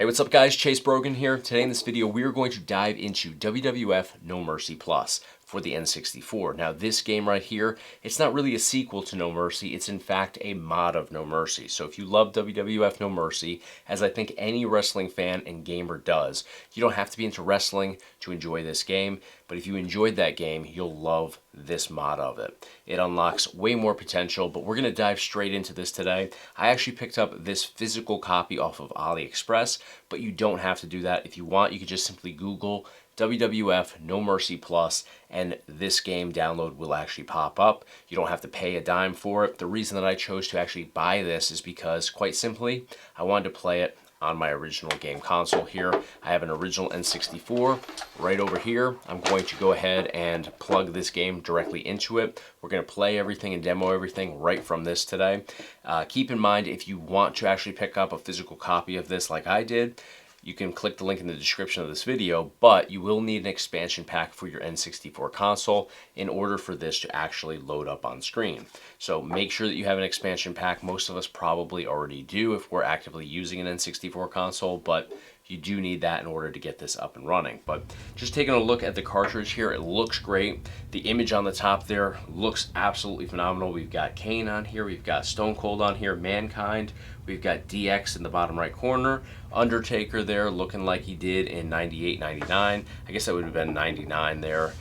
Hey, what's up guys? Chase Brogan here. Today in this video, we are going to dive into WWF No Mercy Plus for the N64. Now this game right here, it's not really a sequel to No Mercy, it's in fact a mod of No Mercy. So if you love WWF No Mercy, as I think any wrestling fan and gamer does, you don't have to be into wrestling to enjoy this game, but if you enjoyed that game, you'll love this mod of it. It unlocks way more potential, but we're going to dive straight into this today. I actually picked up this physical copy off of AliExpress, but you don't have to do that. If you want, you could just simply Google WWF No Mercy Plus and this game download will actually pop up. You don't have to pay a dime for it. The reason that I chose to actually buy this is because, quite simply, I wanted to play it on my original game console here. I have an original N64 right over here. I'm going to go ahead and plug this game directly into it. We're going to play everything and demo everything right from this today. Keep in mind, if you want to actually pick up a physical copy of this like I did, you can click the link in the description of this video, but you will need an expansion pack for your N64 console in order for this to actually load up on screen. So make sure that you have an expansion pack. Most of us probably already do if we're actively using an N64 console, but you do need that in order to get this up and running. But just taking a look at the cartridge here, it looks great. The image on the top there looks absolutely phenomenal. We've got Kane on here, we've got Stone Cold on here, Mankind, we've got DX in the bottom right corner, Undertaker there looking like he did in 98, 99. I guess that would have been 99 there.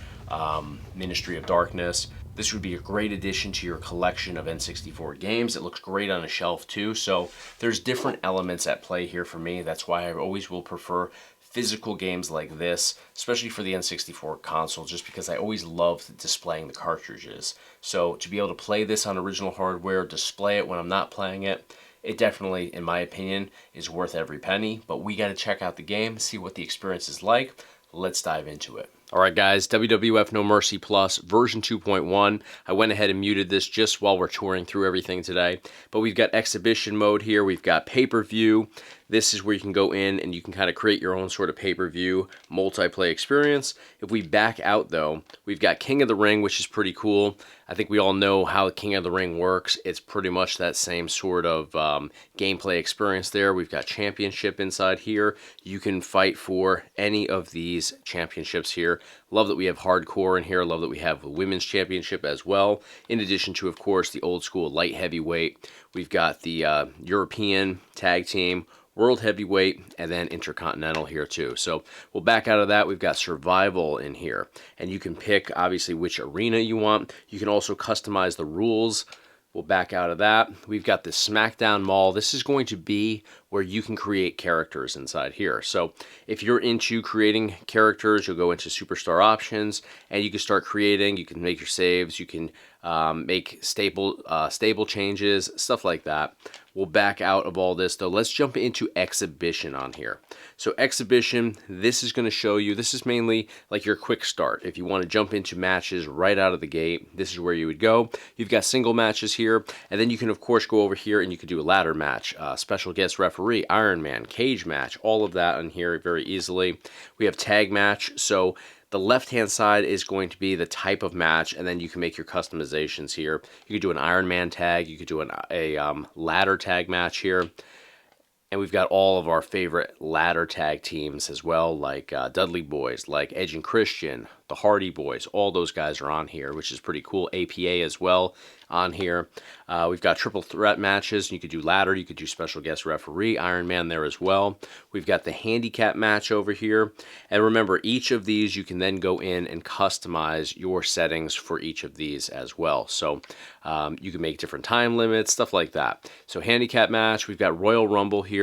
Ministry of Darkness. This would be a great addition to your collection of N64 games. It looks great on a shelf too, so there's different elements at play here for me. That's why I always will prefer physical games like this, especially for the N64 console, just because I always loved displaying the cartridges. So to be able to play this on original hardware, display it when I'm not playing it, it definitely, in my opinion, is worth every penny. But we got to check out the game, see what the experience is like. Let's dive into it. Alright guys, WWF No Mercy Plus version 2.1. I went ahead and muted this just while we're touring through everything today. But we've got exhibition mode here, we've got pay-per-view. This is where you can go in and you can kind of create your own sort of pay-per-view multiplayer experience. If we back out though, we've got King of the Ring, which is pretty cool. I think we all know how King of the Ring works. It's pretty much that same sort of gameplay experience there. We've got championship inside here. You can fight for any of these championships here. Love that we have hardcore in here. Love that we have the women's championship as well. In addition to, of course, the old school light heavyweight. We've got the European tag team, World Heavyweight, and then Intercontinental here too. So we'll back out of that. We've got Survival in here. And you can pick, obviously, which arena you want. You can also customize the rules. We'll back out of that. We've got the SmackDown Mall. This is going to be where you can create characters inside here. So if you're into creating characters, you'll go into Superstar Options, and you can start creating. You can make your saves. You can make stable changes, stuff like that. We'll back out of all this, though. Let's jump into Exhibition on here. So Exhibition, this is going to show you, this is mainly like your quick start. If you want to jump into matches right out of the gate, this is where you would go. You've got single matches here, and then you can, of course, go over here and you can do a ladder match, special guest referee, Iron Man, cage match, all of that in here very easily. We have tag match, so the left-hand side is going to be the type of match, and then you can make your customizations here. You could do an Iron Man tag, you could do a ladder tag match here. And we've got all of our favorite ladder tag teams as well, like Dudley Boys, like Edge and Christian, the Hardy Boys. All those guys are on here, which is pretty cool. APA as well on here. We've got triple threat matches. You could do ladder. You could do special guest referee, Iron Man there as well. We've got the handicap match over here. And remember, each of these you can then go in and customize your settings for each of these as well. So you can make different time limits, stuff like that. So handicap match, we've got Royal Rumble here,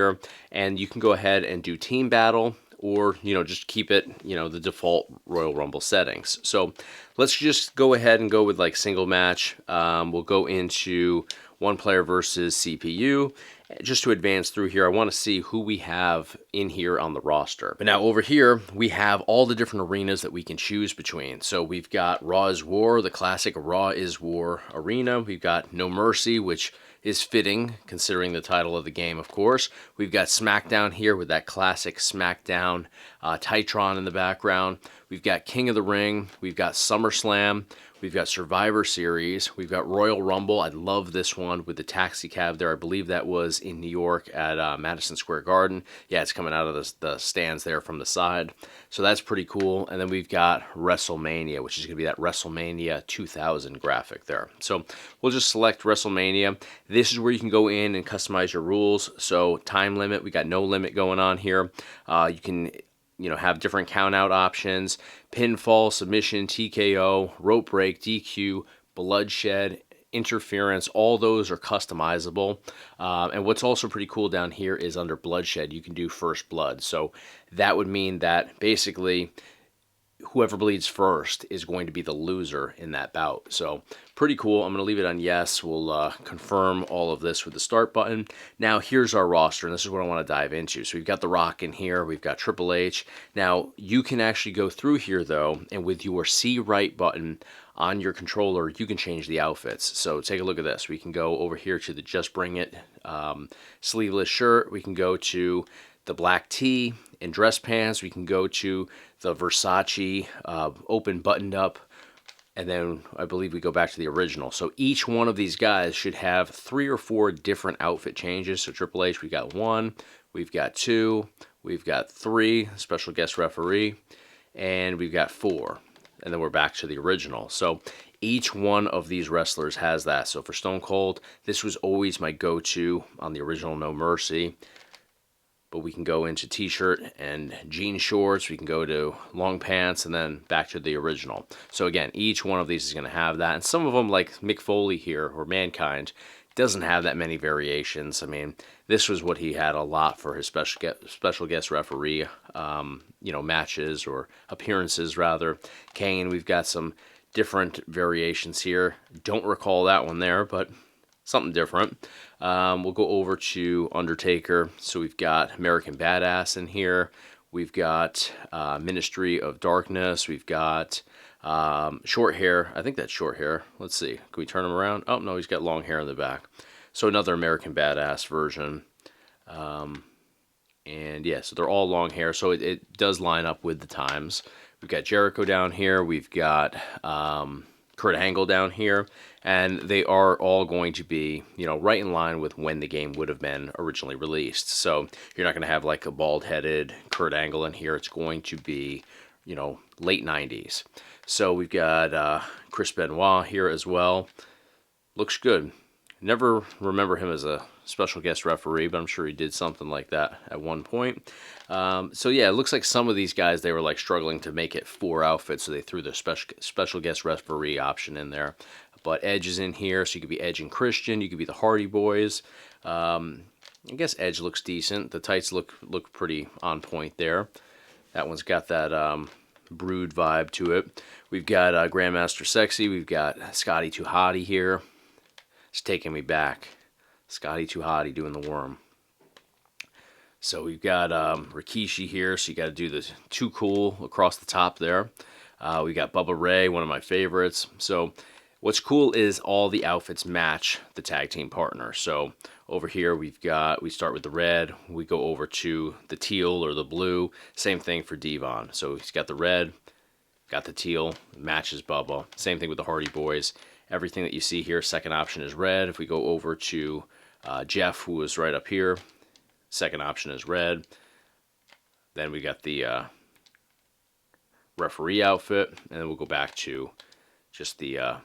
and you can go ahead and do team battle, or, you know, just keep it, you know, the default Royal Rumble settings. So let's just go ahead and go with like single match. We'll go into one player versus CPU. Just to advance through here, I want to see who we have in here on the roster. But now over here, we have all the different arenas that we can choose between. So we've got Raw is War, the classic Raw is War arena. We've got No Mercy, which is fitting considering the title of the game, of course. We've got SmackDown here with that classic SmackDown Titron in the background. We've got King of the Ring. We've got SummerSlam. We've got Survivor Series. We've got Royal Rumble. I love this one with the taxi cab there. I believe that was in New York at Madison Square Garden. Yeah, it's coming out of the stands there from the side. So that's pretty cool. And then we've got WrestleMania, which is going to be that WrestleMania 2000 graphic there. So we'll just select WrestleMania. This is where you can go in and customize your rules. So time limit, we got no limit going on here. You can have different count out options, pinfall, submission, TKO, rope break, DQ, bloodshed, interference. All those are customizable. And what's also pretty cool down here is under bloodshed, you can do first blood. So that would mean that basically whoever bleeds first is going to be the loser in that bout. So pretty cool. I'm going to leave it on yes. We'll confirm all of this with the start button. Now here's our roster, and this is what I want to dive into. So we've got The Rock in here. We've got Triple H. Now you can actually go through here though, and with your C right button on your controller, you can change the outfits. So take a look at this. We can go over here to the Just Bring It sleeveless shirt. We can go to the black tee and dress pants. We can go to the Versace open buttoned up, and then I believe we go back to the original. So each one of these guys should have 3 or 4 different outfit changes. So Triple H, we've got 1, we've got 2, we've got 3, special guest referee, and we've got 4. And then we're back to the original. So each one of these wrestlers has that. So for Stone Cold, this was always my go-to on the original No Mercy. But we can go into t-shirt and jean shorts. We can go to long pants and then back to the original. So again, each one of these is going to have that. And some of them, like Mick Foley here or Mankind, doesn't have that many variations. I mean, this was what he had a lot for his special guest referee, matches or appearances rather. Kane, we've got some different variations here. Don't recall that one there, but something different. We'll go over to Undertaker. So we've got American Badass in here. We've got Ministry of Darkness. We've got short hair. I think that's short hair. Let's see. Can we turn him around? Oh, no, he's got long hair in the back. So another American Badass version. And yeah, so they're all long hair. So it does line up with the times. We've got Jericho down here. We've got Kurt Angle down here, and they are all going to be, right in line with when the game would have been originally released. So you're not going to have like a bald-headed Kurt Angle in here. It's going to be, late 90s. So we've got Chris Benoit here as well. Looks good. Never remember him as a special guest referee, but I'm sure he did something like that at one point. So yeah, it looks like some of these guys, they were like struggling to make it 4 outfits, so they threw the special guest referee option in there. But Edge is in here, so you could be Edge and Christian, you could be the Hardy Boys. I guess Edge looks decent. The tights look pretty on point there. That one's got that Brood vibe to it. We've got Grandmaster Sexy. We've got Scotty 2 Hotty here. It's taking me back. Scotty 2 Hotty doing the worm. So we've got Rikishi here, so you got to do the Too Cool across the top there. We got Bubba Ray, one of my favorites. So what's cool is all the outfits match the tag team partner. So over here we start with the red, we go over to the teal or the blue. Same thing for Devon. So he's got the red, got the teal, matches Bubba. Same thing with the Hardy Boys. Everything that you see here, second option is red. If we go over to Jeff, who is right up here, second option is red. Then we got the referee outfit, and then we'll go back to just the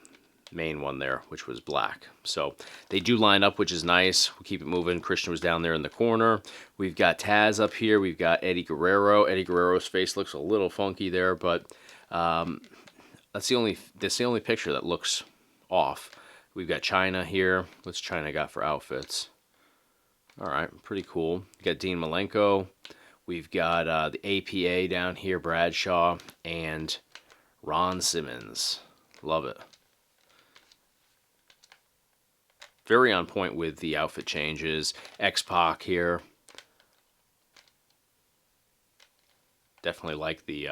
main one there, which was black. So they do line up, which is nice. We'll keep it moving. Christian was down there in the corner. We've got Taz up here. We've got Eddie Guerrero. Eddie Guerrero's face looks a little funky there, but that's the only picture that looks off. We've got China here. What's China got for outfits? All right, pretty cool. We got Dean Malenko. We've got the APA down here, Bradshaw, and Ron Simmons. Love it. Very on point with the outfit changes. X-Pac here. Definitely like the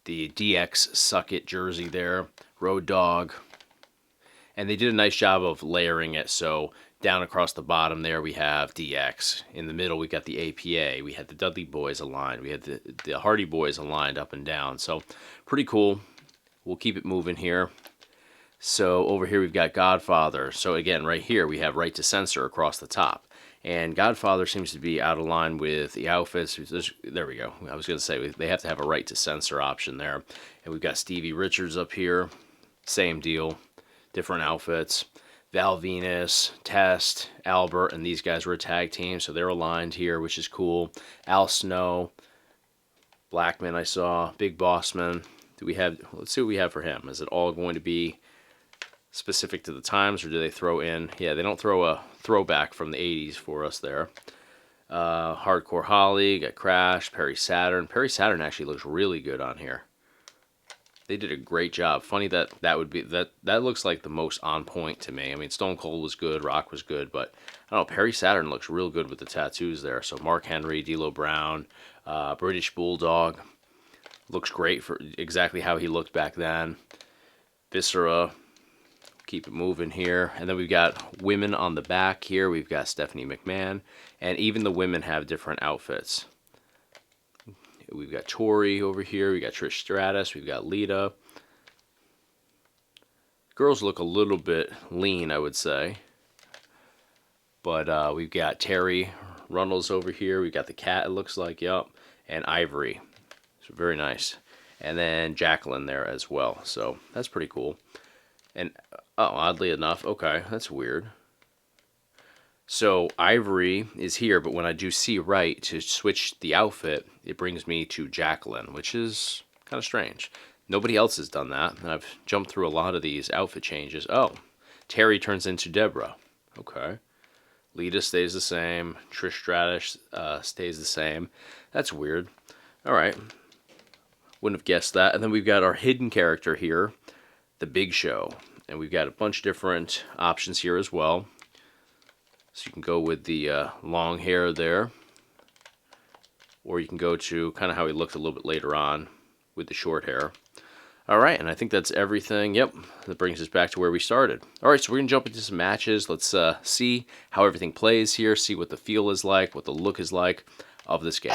DX Suck It jersey there. Road Dogg. And they did a nice job of layering it, so down across the bottom there we have DX. In the middle we got the APA. We had the Dudley Boys aligned. We had the Hardy Boys aligned up and down. So pretty cool. We'll keep it moving here. So over here we've got Godfather. So again, right here we have right to censor across the top. And Godfather seems to be out of line with the outfits. There we go. I was going to say they have to have a right to censor option there. And we've got Stevie Richards up here. Same deal. Different outfits. Val Venus, Test, Albert, and these guys were a tag team. So they're aligned here, which is cool. Al Snow. Blackman I saw. Big Bossman. Let's see what we have for him. Is it all going to be specific to the times, or do they throw in? Yeah, they don't throw a throwback from the 80s for us there. Hardcore Holly, got Crash, Perry Saturn. Perry Saturn actually looks really good on here. They did a great job. Funny that that looks like the most on point to me. I mean, Stone Cold was good, Rock was good, but I don't know, Perry Saturn looks real good with the tattoos there. So Mark Henry, D'Lo Brown, British Bulldog, looks great for exactly how he looked back then. Viscera, keep it moving here. And then we've got women on the back here. We've got Stephanie McMahon. And even the women have different outfits. We've got Tori over here. We got Trish Stratus. We've got Lita. Girls look a little bit lean, I would say. But we've got Terry Runnels over here. We've got the cat, it looks like, yep. And Ivory. So very nice. And then Jacqueline there as well. So that's pretty cool. And, oh, oddly enough, okay, that's weird. So Ivory is here, but when I do C right to switch the outfit, it brings me to Jacqueline, which is kind of strange. Nobody else has done that, and I've jumped through a lot of these outfit changes. Oh, Terry turns into Deborah. Okay. Lita stays the same. Trish Stratus stays the same. That's weird. All right. Wouldn't have guessed that. And then we've got our hidden character here, the Big Show. And we've got a bunch of different options here as well. So you can go with the long hair there. Or you can go to kind of how he looked a little bit later on with the short hair. All right, and I think that's everything. Yep, that brings us back to where we started. All right, so we're going to jump into some matches. Let's see how everything plays here, see what the feel is like, what the look is like of this game.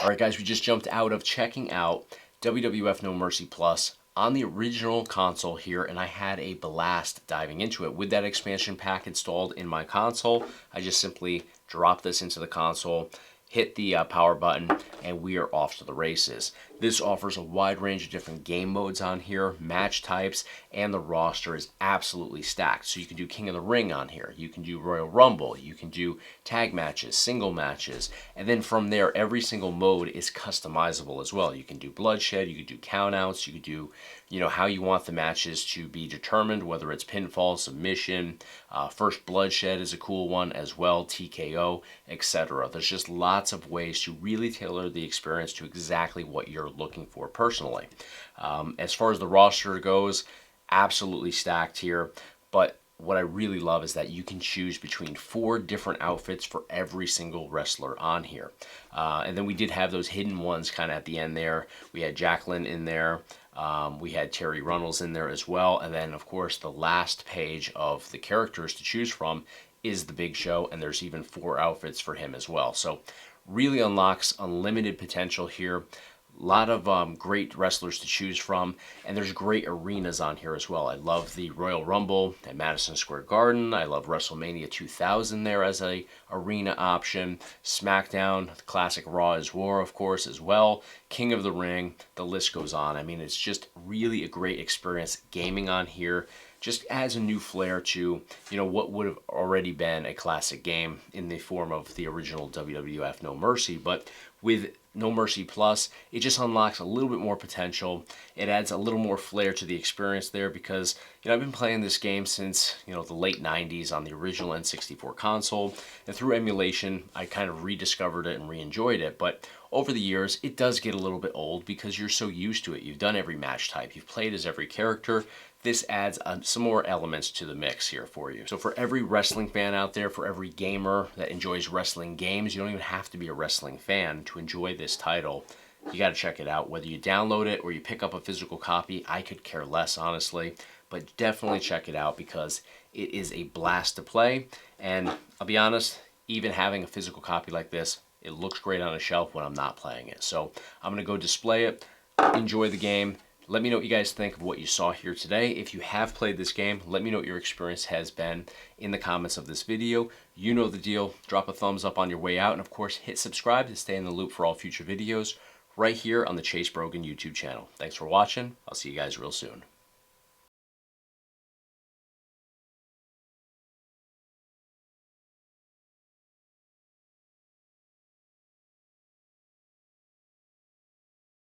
Alright guys, we just jumped out of checking out WWF No Mercy Plus on the original console here, and I had a blast diving into it. With that expansion pack installed in my console, I just simply dropped this into the console, hit the power button, and we are off to the races. This offers a wide range of different game modes on here, match types, and the roster is absolutely stacked. So you can do King of the Ring on here, you can do Royal Rumble, you can do tag matches, single matches, and then from there, every single mode is customizable as well. You can do bloodshed, you can do countouts, you can do, how you want the matches to be determined, whether it's pinfall, submission, first bloodshed is a cool one as well, TKO, etc. There's just lots of ways to really tailor the experience to exactly what you're looking for personally. As far as the roster goes, absolutely stacked here, but what I really love is that you can choose between 4 different outfits for every single wrestler on here. And then we did have those hidden ones kind of at the end there. We had Jacqueline in there. We had Terry Runnels in there as well. And then, of course, the last page of the characters to choose from is the Big Show, and there's even 4 outfits for him as well. So really unlocks unlimited potential here. A lot of great wrestlers to choose from, and there's great arenas on here as well. I love the Royal Rumble at Madison Square Garden. I love WrestleMania 2000 there as a arena option. SmackDown, the classic Raw is War, of course, as well. King of the Ring, the list goes on. I mean, it's just really a great experience gaming on here. Just adds a new flair to, what would have already been a classic game in the form of the original WWF No Mercy. But with No Mercy Plus, it just unlocks a little bit more potential. It adds a little more flair to the experience there because, I've been playing this game since, the late 90s on the original N64 console. And through emulation, I kind of rediscovered it and re-enjoyed it. But over the years, it does get a little bit old because you're so used to it. You've done every match type. You've played as every character. This adds some more elements to the mix here for you. So for every wrestling fan out there, for every gamer that enjoys wrestling games, you don't even have to be a wrestling fan to enjoy this title. You got to check it out. Whether you download it or you pick up a physical copy, I could care less, honestly. But definitely check it out because it is a blast to play. And I'll be honest, even having a physical copy like this, it looks great on a shelf when I'm not playing it. So I'm going to go display it, enjoy the game. Let me know what you guys think of what you saw here today. If you have played this game, let me know what your experience has been in the comments of this video. You know the deal. Drop a thumbs up on your way out. And of course, hit subscribe to stay in the loop for all future videos right here on the Chase Brogan YouTube channel. Thanks for watching. I'll see you guys real soon.